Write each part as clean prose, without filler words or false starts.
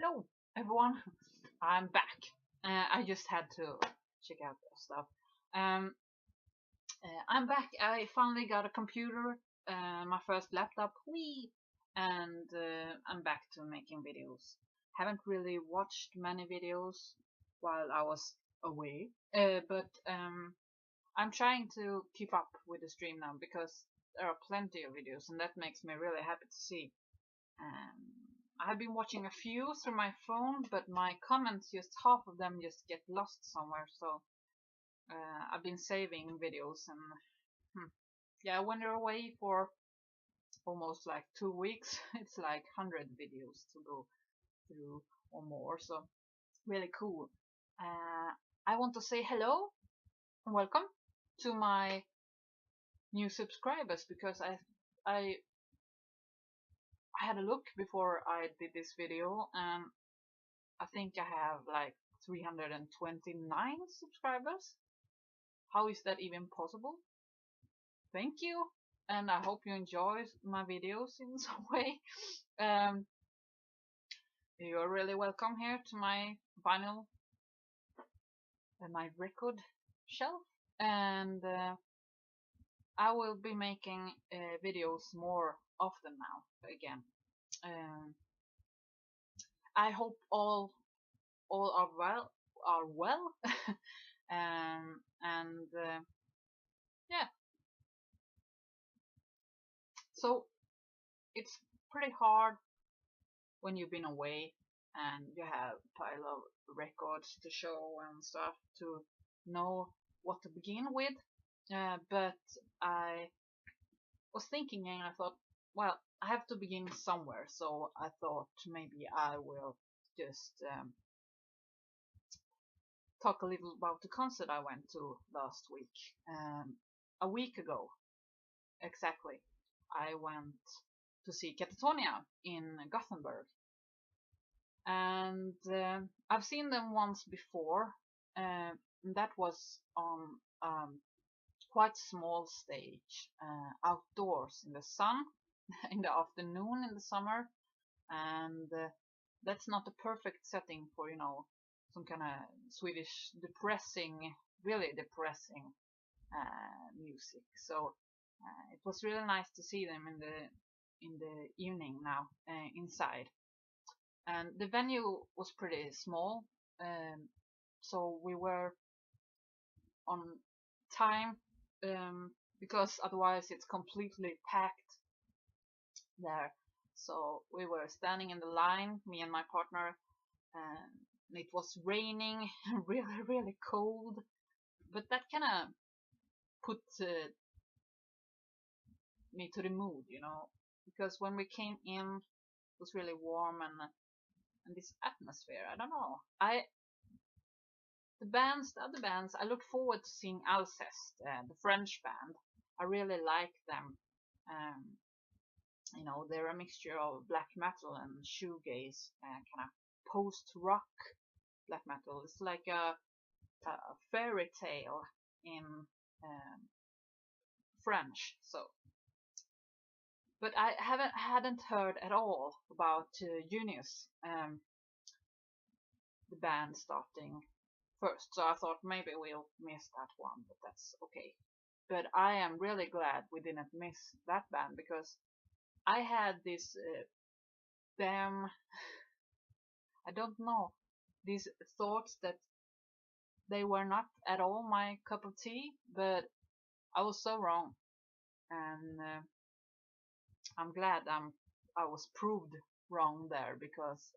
Hello, everyone. I'm back. I just had to check out the stuff. Um, I'm back. I finally got a computer, my first laptop, whee, and I'm back to making videos. Haven't really watched many videos while I was away, but I'm trying to keep up with the stream now because there are plenty of videos, and that makes me really happy to see. I've been watching a few through my phone, but my comments, just half of them just get lost somewhere. So I've been saving videos, and yeah, when you're away for almost like 2 weeks, it's like 100 videos to go through or more. So really cool. I want to say hello and welcome to my new subscribers because I had a look before I did this video, and I think I have like 329 subscribers. How is that even possible? Thank you, and I hope you enjoy my videos in some way. You're really welcome here to my vinyl and my record shelf, and I will be making videos more often now again. I hope all are well, and yeah. So it's pretty hard when you've been away and you have a pile of records to show and stuff to know what to begin with. But I was thinking and I thought, well, I have to begin somewhere. So I thought maybe I will just talk a little about the concert I went to last week. A week ago, exactly, I went to see Katatonia in Gothenburg. And I've seen them once before. That was on quite small stage outdoors in the sun in the afternoon in the summer, and that's not the perfect setting for some kind of Swedish really depressing music. So it was really nice to see them in the evening now inside. And the venue was pretty small, so we were on time because otherwise it's completely packed there. So we were standing in the line, me and my partner, and it was raining and really cold, but that kind of put me to the mood, because when we came in it was really warm and this atmosphere. I don't know. The other bands, I look forward to seeing Alcest, the French band. I really like them. They're a mixture of black metal and shoegaze, kind of post-rock black metal. It's like a fairy tale in French. So, but I hadn't heard at all about Junius, the band starting first. So I thought maybe we'll miss that one, but that's okay. But I am really glad we didn't miss that band because I had this I don't know, these thoughts that they were not at all my cup of tea, but I was so wrong, and I'm glad I was proved wrong there because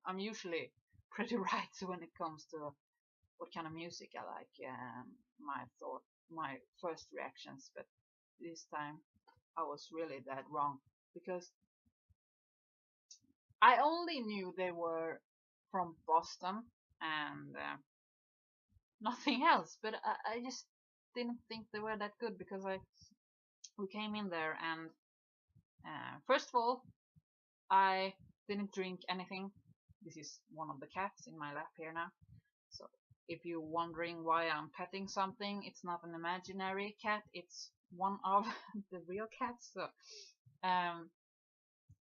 I'm usually pretty right when it comes to what kind of music I like. My first reactions, but this time I was really that wrong because I only knew they were from Boston and nothing else, but I just didn't think they were that good because we came in there and first of all I didn't drink anything. This is one of the cats in my lap here now. So if you're wondering why I'm petting something, it's not an imaginary cat, it's one of the real cats. So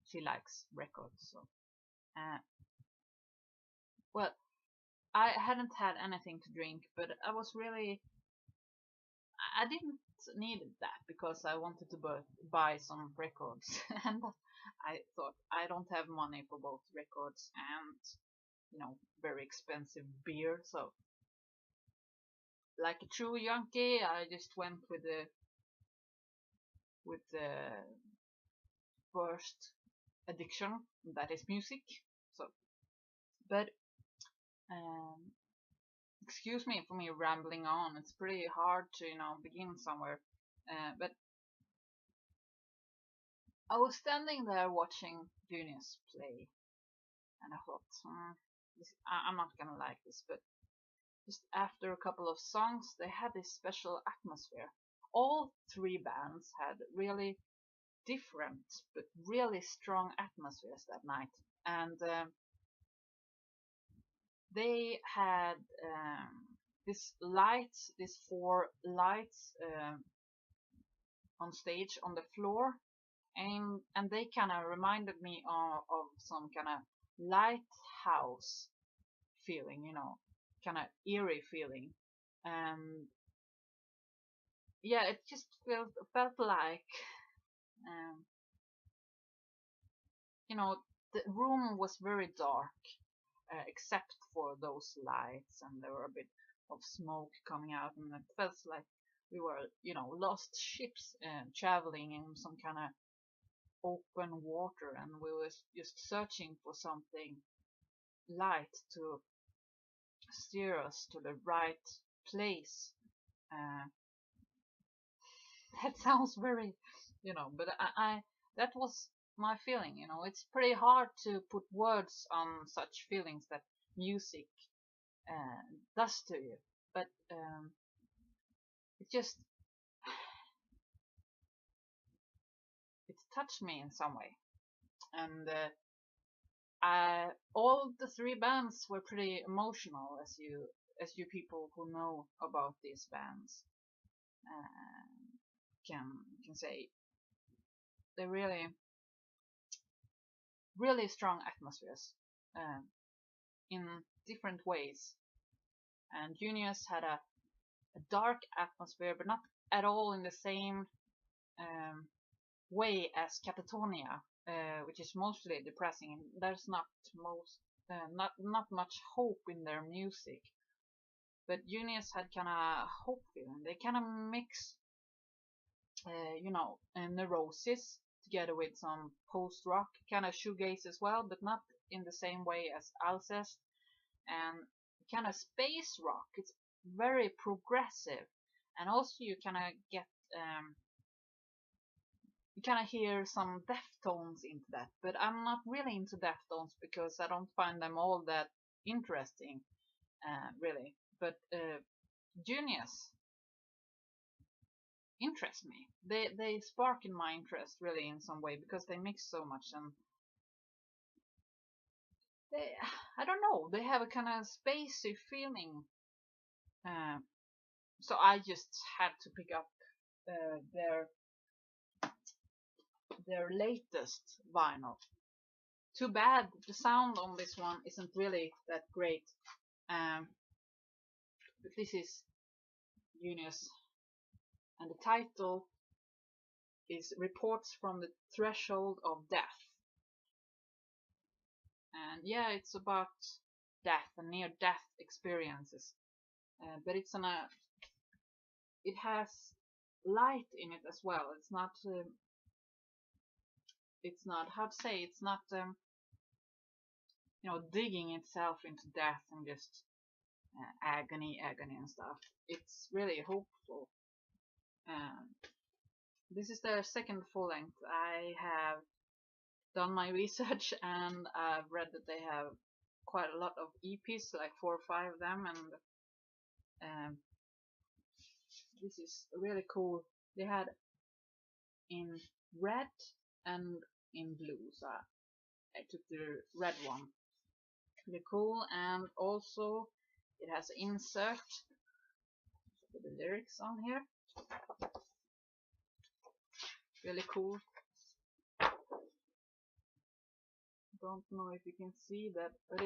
she likes records. So well, I hadn't had anything to drink, but I didn't need that because I wanted to buy some records, and I thought I don't have money for both records and very expensive beer. So, like a true Yankee, I just went with the first addiction, that is music. So, but um, excuse me for me rambling on. It's pretty hard to begin somewhere. But I was standing there watching Junius play, and I thought, I'm not gonna like this. But just after a couple of songs, they had this special atmosphere. All three bands had really different but really strong atmospheres that night, and they had these four lights on stage on the floor, and they kind of reminded me of some kind of lighthouse feeling, kind of eerie feeling. And yeah, it just felt like um, the room was very dark, except for those lights, and there were a bit of smoke coming out, and it felt like we were, lost ships traveling in some kind of open water, and we were just searching for something light to steer us to the right place. Uh, that sounds very, but I that was my feeling. It's pretty hard to put words on such feelings that music does to you, but it just it touched me in some way, and all the three bands were pretty emotional, as you people who know about these bands uh, can say. They're really strong atmospheres in different ways. And Junius had a dark atmosphere, but not at all in the same way as Katatonia, which is mostly depressing. There's not much hope in their music, but Junius had kind of hope feeling. They kind of mix, Neurosis together with some post rock, kind of shoegaze as well, but not in the same way as Alcest, and kind of space rock. It's very progressive, and also you kind of get you kind of hear some Deftones into that, but I'm not really into Deftones because I don't find them all that interesting, really. But Junius interest me. They spark in my interest really in some way because they mix so much, and they, I don't know, they have a kind of spacey feeling. So I just had to pick up their latest vinyl. Too bad the sound on this one isn't really that great. But this is Junius, and the title is Reports from the Threshold of Death. And yeah, it's about death and near-death experiences. But it has light in it as well. It's not how to say. It's not digging itself into death and just agony and stuff. It's really hopeful. This is their second full length. I have done my research and I've read that they have quite a lot of EPs, like 4 or 5 of them, and this is really cool. They had in red and in blue, so I took the red one. Really cool, and also it has an insert with the lyrics on here. Really cool. Don't know if you can see that, but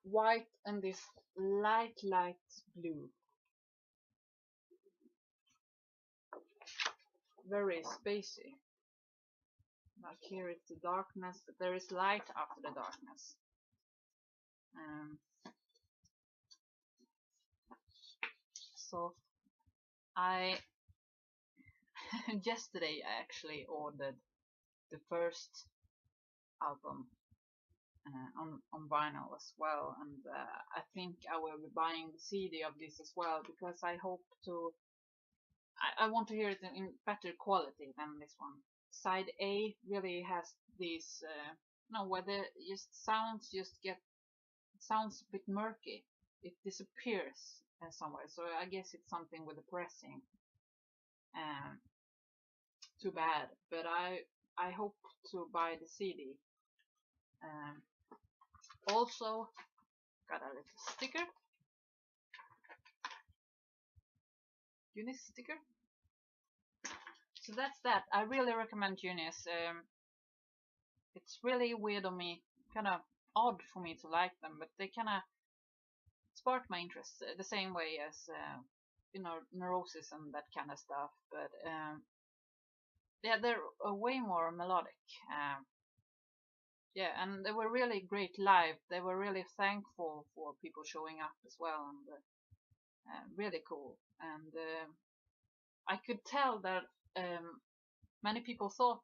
white and this light blue. Very spacey. Like here it's the darkness, but there is light after the darkness. So I yesterday I actually ordered the first album on vinyl as well, and I think I will be buying the CD of this as well, because I hope to I want to hear it in better quality than this one. Side A really has these where the sounds sounds a bit murky. It disappears somewhere, so I guess it's something with the pressing. Too bad, but I hope to buy the CD. Also got a little sticker, Junius sticker. So that's that. I really recommend Junius. It's really weird on me, kind of odd for me to like them, but they kind of sparked my interest the same way as Neurosis and that kind of stuff. But yeah, they're way more melodic. Yeah, and they were really great live. They were really thankful for people showing up as well, and really cool. And I could tell that many people thought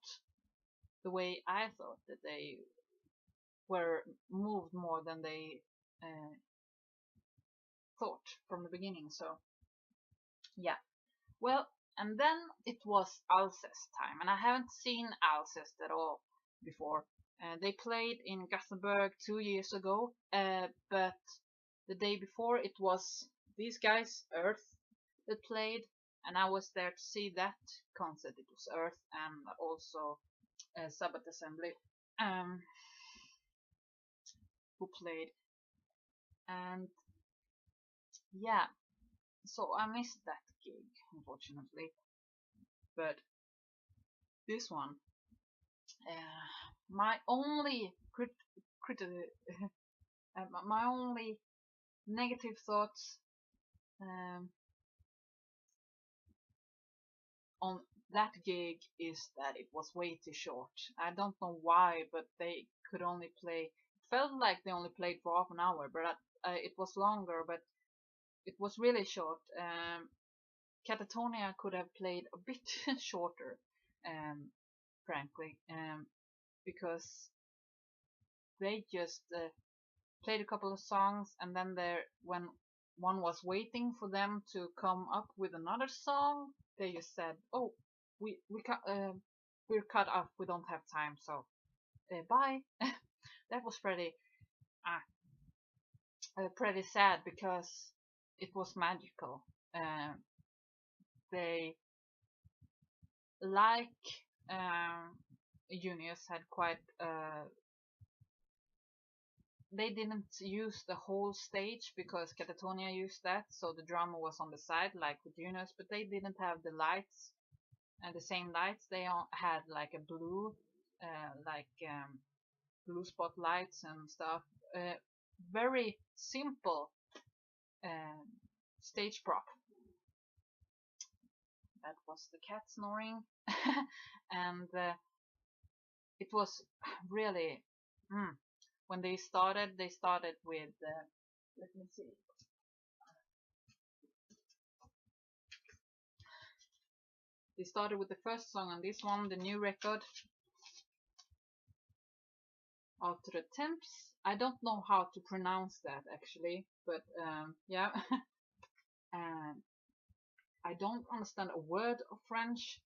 the way I thought, that they were moved more than they thought from the beginning. So yeah, well, and then it was Alcest time, and I haven't seen Alcest at all before. They played in Gothenburg 2 years ago, but the day before it was these guys, Earth, that played, and I was there to see that concert. It was Earth and also Sabbath Assembly who played, and yeah, so I missed that gig, unfortunately. But this one, my only my only negative thoughts on that gig is that it was way too short. I don't know why, but they could only play. It felt like they only played for half an hour, but it was longer. But it was really short. Katatonia could have played a bit shorter, frankly, because they just played a couple of songs, and then when one was waiting for them to come up with another song, they just said, "Oh, we're cut off. We don't have time, so bye." That was pretty sad, because it was magical. They, like Junius, had quite they didn't use the whole stage, because Katatonia used that, so the drummer was on the side like with Junius, but they didn't have the lights and the same lights. They all had like a blue blue spotlights and stuff. Very simple stage prop. That was the cat snoring. And it was really when they started with let me see, they started with the first song on this one, the new record, After the Temps. I don't know how to pronounce that actually, but yeah. And I don't understand a word of French,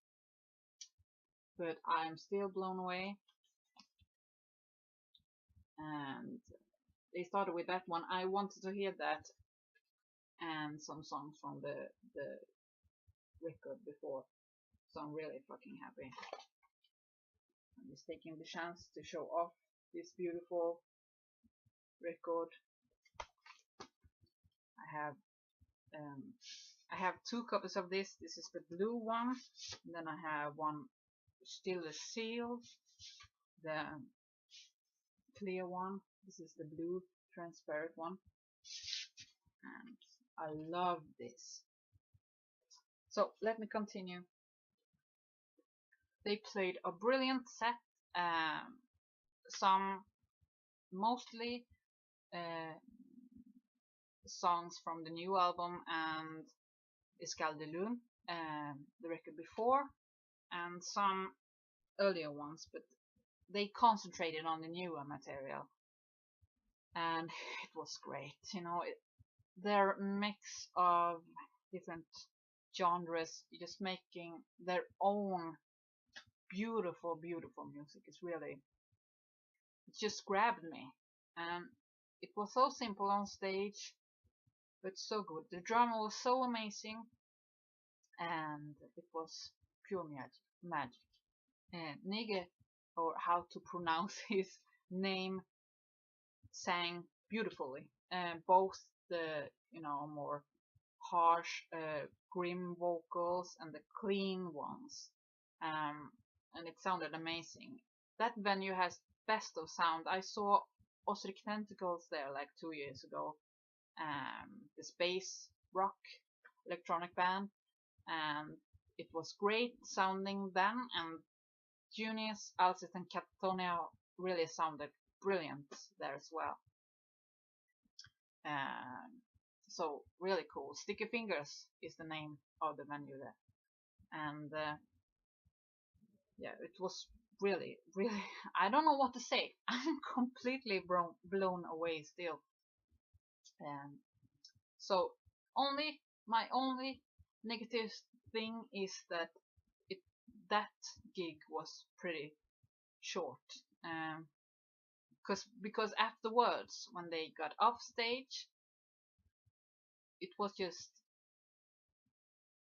but I'm still blown away. And they started with that one. I wanted to hear that and some songs from the record before, so I'm really fucking happy. I'm just taking the chance to show off this beautiful record. I have 2 copies of this. This is the blue one, and then I have one still a seal, the clear one, This is the blue transparent one, and I love this. So let me continue. They played a brilliant set, some mostly songs from the new album and Escal de Lune, the record before, and some earlier ones, but they concentrated on the newer material, and it was great. You know, their mix of different genres, just making their own beautiful, beautiful music. It's really, it just grabbed me, and it was so simple on stage, but so good. The drama was so amazing, and it was pure magic. And Nige, or how to pronounce his name, sang beautifully. Both the more harsh, grim vocals and the clean ones, and it sounded amazing. That venue has best of sound. I saw Osric Tentacles there like 2 years ago. The space rock electronic band, and it was great sounding then, and Junius, Alcest and Katatonia really sounded brilliant there as well. So really cool. Sticky Fingers is the name of the venue there, and yeah, it was really, really, I don't know what to say. I'm completely blown away still. So my only negative thing is that that gig was pretty short, because afterwards, when they got off stage, it was just,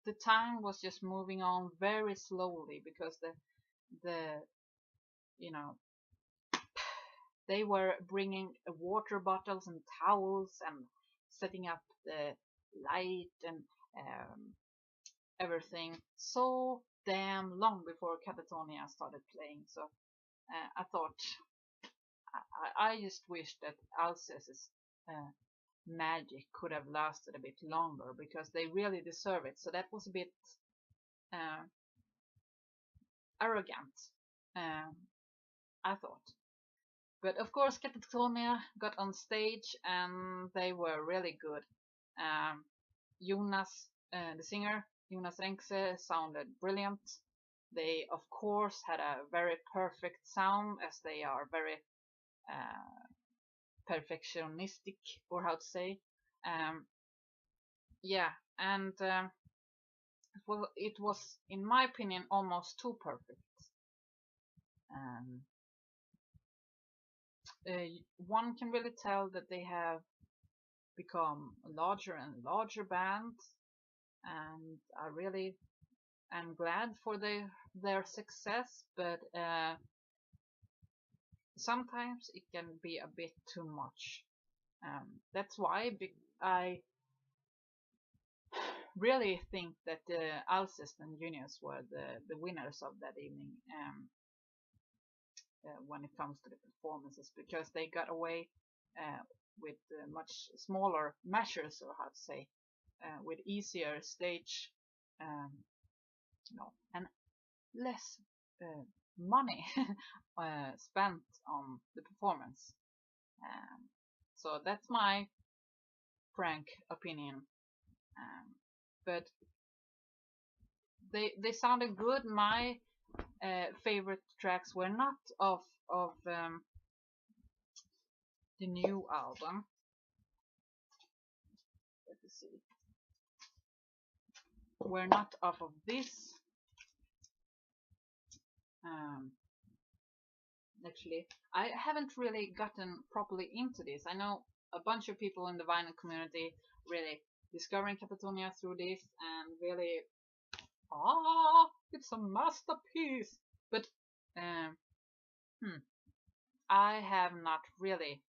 the time was just moving on very slowly, because they were bringing water bottles and towels and setting up the light and everything so damn long before Katatonia started playing. So I thought, I just wish that Alcest's magic could have lasted a bit longer, because they really deserve it. So that was a bit arrogant, I thought. But of course, Katatonia got on stage and they were really good. Jonas, the singer, Jonas Renkse, sounded brilliant. They, of course, had a very perfect sound, as they are very perfectionistic, or how to say. Yeah, and it was, in my opinion, almost too perfect. One can really tell that they have become a larger and larger band, and I really am glad for their success, but sometimes it can be a bit too much. That's why I really think that Alcest and Junius were the winners of that evening, when it comes to the performances, because they got away with much smaller measures, or how to say, with easier stage, and less money spent on the performance. So that's my frank opinion. But they sounded good. My favorite tracks were not of the new album. Let me see. Were not off of this. Actually, I haven't really gotten properly into this. I know a bunch of people in the vinyl community really discovering Katatonia through this, and really, it's a masterpiece. But I have not really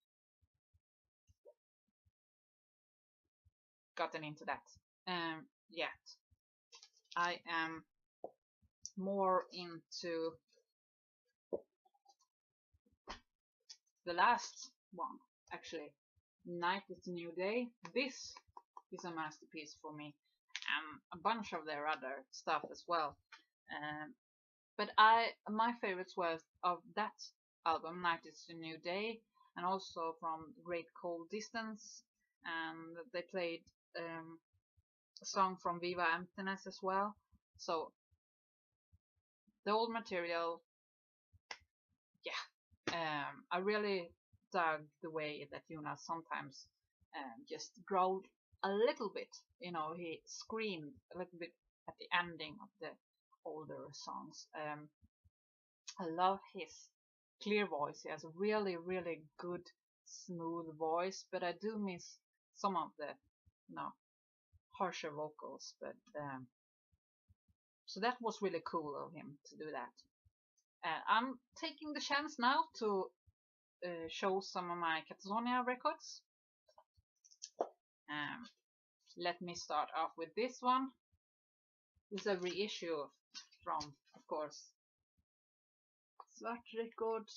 gotten into that yet. I am more into the last one. Actually, Night is the New Day. This is a masterpiece for me, and a bunch of their other stuff as well. But my favorites were of that album, Night is the New Day, and also from Great Cold Distance, and they played a song from Viva Emptiness as well. So the old material, yeah, I really dug the way that Jonas sometimes just growled a little bit. You know, he screamed a little bit at the ending of the older songs. I love his clear voice. He has a really, really good, smooth voice, but I do miss some of the, harsher vocals. But so that was really cool of him to do that. I'm taking the chance now to show some of my Katatonia records. Let me start off with this one. This is a reissue from, of course, Svart Record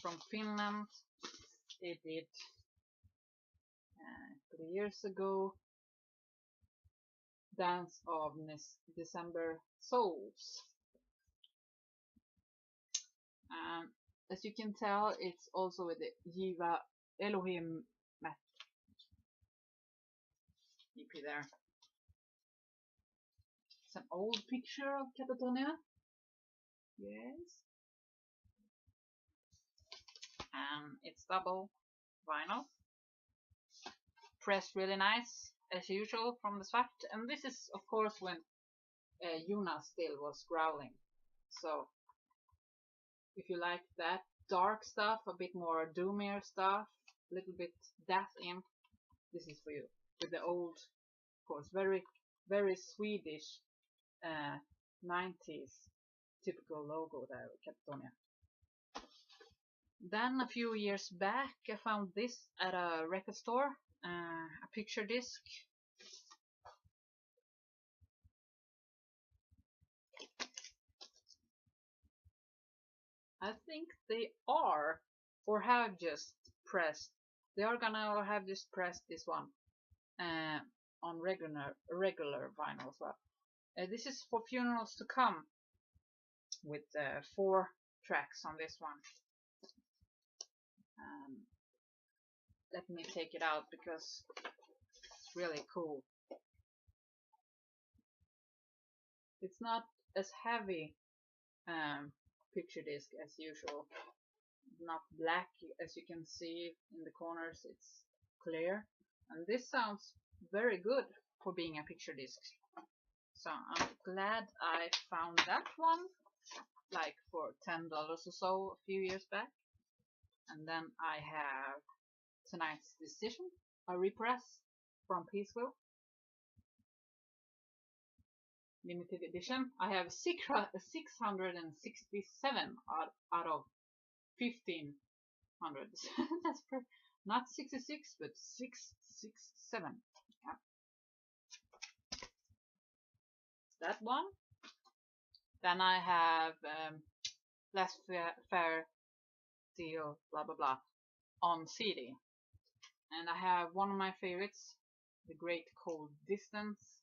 from Finland. They did 3 years ago. Dance of December Souls. As you can tell, it's also with the Jiva Elohim EP there. It's an old picture of Katatonia. Yes. And it's double vinyl. Pressed really nice, as usual, from the Svart. And this is, of course, when Jonas still was growling. So, if you like that dark stuff, a bit more doomier stuff, a little bit Death Imp, this is for you. With the old, of course, very, very Swedish 90s typical logo there with Katatonia. Then a few years back I found this at a record store, a picture disc. I think they are, or have just pressed, they are gonna have just pressed this one on regular vinyl as well. This is For Funerals to Come, with 4 tracks on this one. Let me take it out because it's really cool. It's not as heavy picture disc as usual. Not black as you can see in the corners, it's clear. And this sounds very good for being a picture disc. So I'm glad I found that one, like for $10 or so a few years back. And then I have Tonight's Decision, a repress from Peaceville. Limited edition. I have 667 out of 1500. That's not 66, but 667. Yeah. That one. Then I have Less Fair Deal, blah blah blah, on CD. And I have one of my favorites, The Great Cold Distance,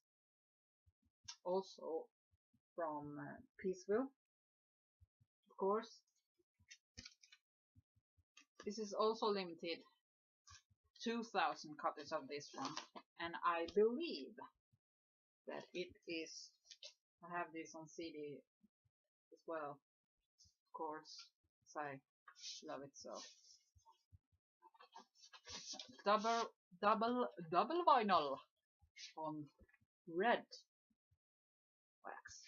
also from Peaceville, of course. This is also limited, 2,000 copies of this one, and I believe that it is, I have this on CD as well, of course, because I love it so. Double vinyl on red wax,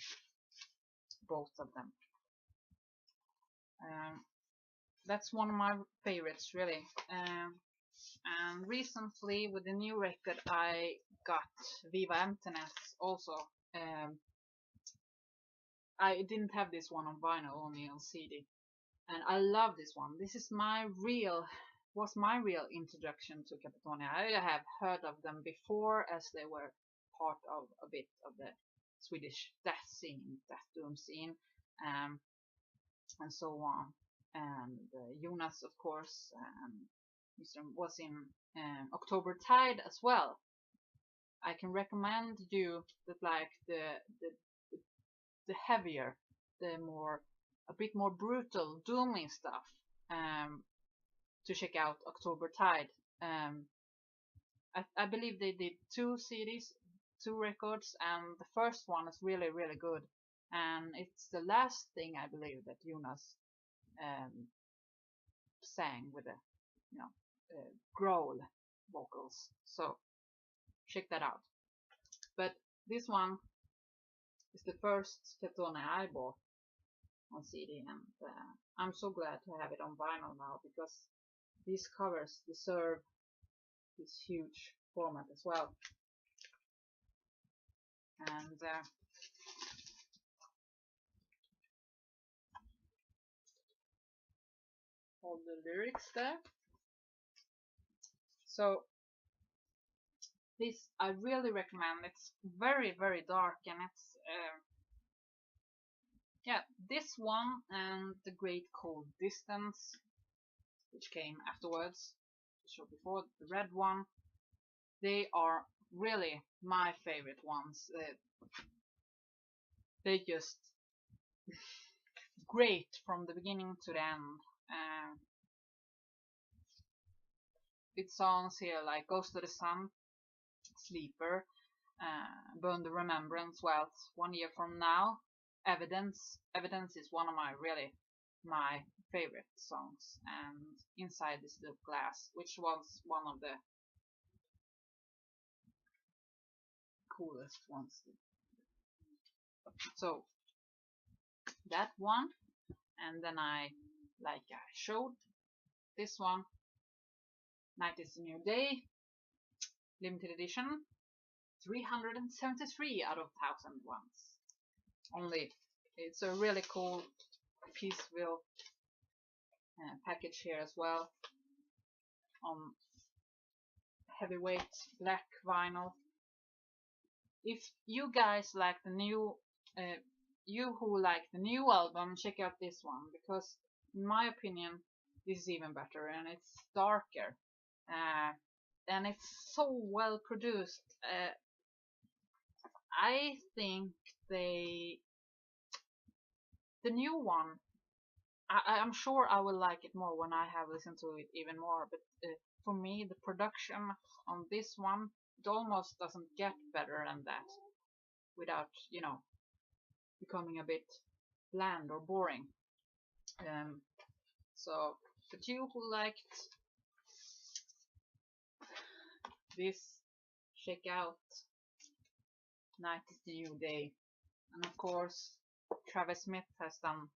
both of them. That's one of my favorites, really. And recently, with the new record, I got Viva Emptiness also. I didn't have this one on vinyl, only on CD, and I love this one. This is was my real introduction to Katatonia. I have heard of them before, as they were part of a bit of the Swedish death doom scene, and so on. And Jonas, of course, was in October Tide as well. I can recommend you that like the heavier, a bit more brutal, doomy stuff to check out October Tide. I believe they did 2 CDs, 2 records, and the first one is really, really good. And it's the last thing I believe that Jonas sang with the, growl vocals. So check that out. But this one is the first Katatonia I bought on CD, and I'm so glad to have it on vinyl now, because these covers deserve this huge format as well. And all the lyrics there. So this I really recommend. It's very, very dark, and it's this one and The Great Cold Distance, which came afterwards, the show before, the red one, they are really my favorite ones. They just great from the beginning to the end. With songs here like Ghost of the Sun, Sleeper, Burn the Remembrance, well, 1 year from now, Evidence is one of my favorite songs, and Inside This Little Glass, which was one of the coolest ones. So that one, and then I showed this one, Night is a New Day, limited edition, 373 out of 1000 ones. Only, it's a really cool Peaceville package here as well, on heavyweight black vinyl. If you guys like the new, you who like the new album, check out this one, because in my opinion this is even better, and it's darker, and it's so well produced. I think the new one, I'm sure I will like it more when I have listened to it even more, but for me the production on this one, it almost doesn't get better than that without, becoming a bit bland or boring. So for you who liked this, check out Night is the New Day. And of course Travis Smith has done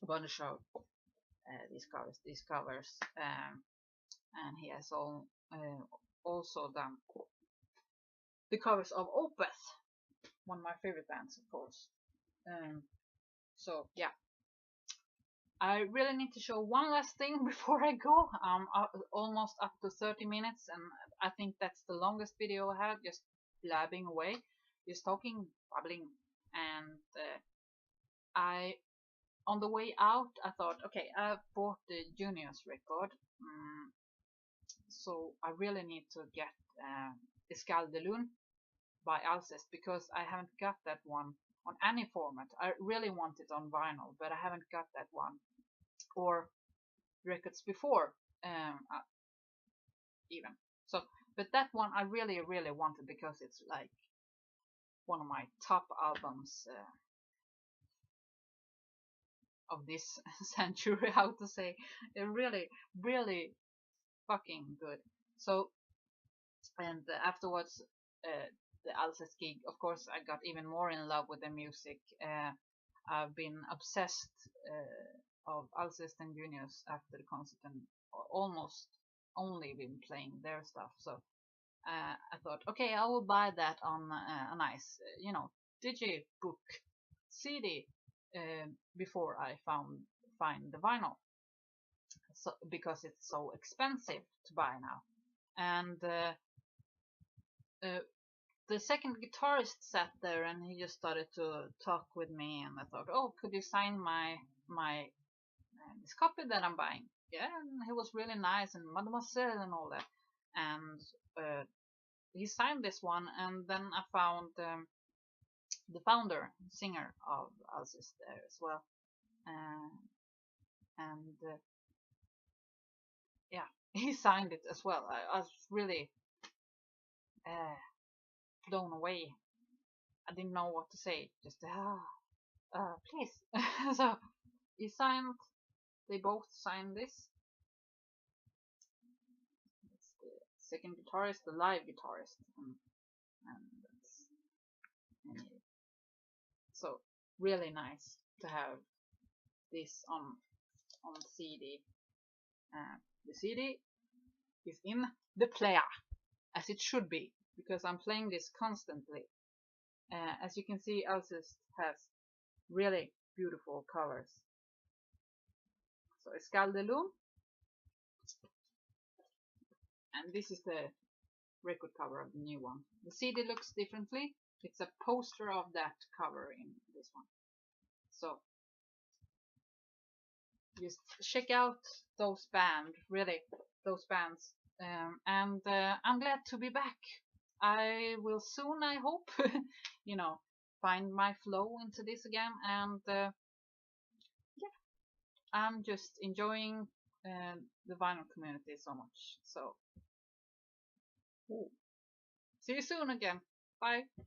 a bunch of these covers, and he has also done the covers of Opeth, one of my favorite bands, of course. So yeah, I really need to show one last thing before I go. Almost up to 30 minutes, and I think that's the longest video I have, just blabbing away, just talking, babbling. And on the way out I thought, okay, I bought the Junius record, so I really need to get Escal de Lune by Alcest, because I haven't got that one on any format. I really want it on vinyl, but I haven't got that one, or records before even. So, but that one I really, really wanted, because it's like one of my top albums of this century, how to say. They're really, really fucking good. So, and afterwards, the Alcest gig, of course, I got even more in love with the music. I've been obsessed of Alcest and Junius after the concert, and almost only been playing their stuff. So I thought, okay, I will buy that on a nice, digibook CD before I find the vinyl. So, because it's so expensive to buy now. And the second guitarist sat there, and he just started to talk with me, and I thought, oh, could you sign my this copy that I'm buying? yeah, and he was really nice, and Mademoiselle and all that. And he signed this one, and then I found the founder, singer of Alcest there as well. Uh, and yeah, he signed it as well. I was really uh, blown away. I didn't know what to say. Just please. So he signed. They both signed this. It's the second guitarist, the live guitarist, and so really nice to have this on CD. The CD is in the player, as it should be, because I'm playing this constantly. As you can see, Alcest has really beautiful covers. So Escal de Lune, and this is the record cover of the new one. The CD looks differently. It's a poster of that cover in this one. So just check out those bands, really, those bands. And I'm glad to be back. I will soon, I hope, find my flow into this again. And yeah, I'm just enjoying the vinyl community so much. So, see you soon again. Bye.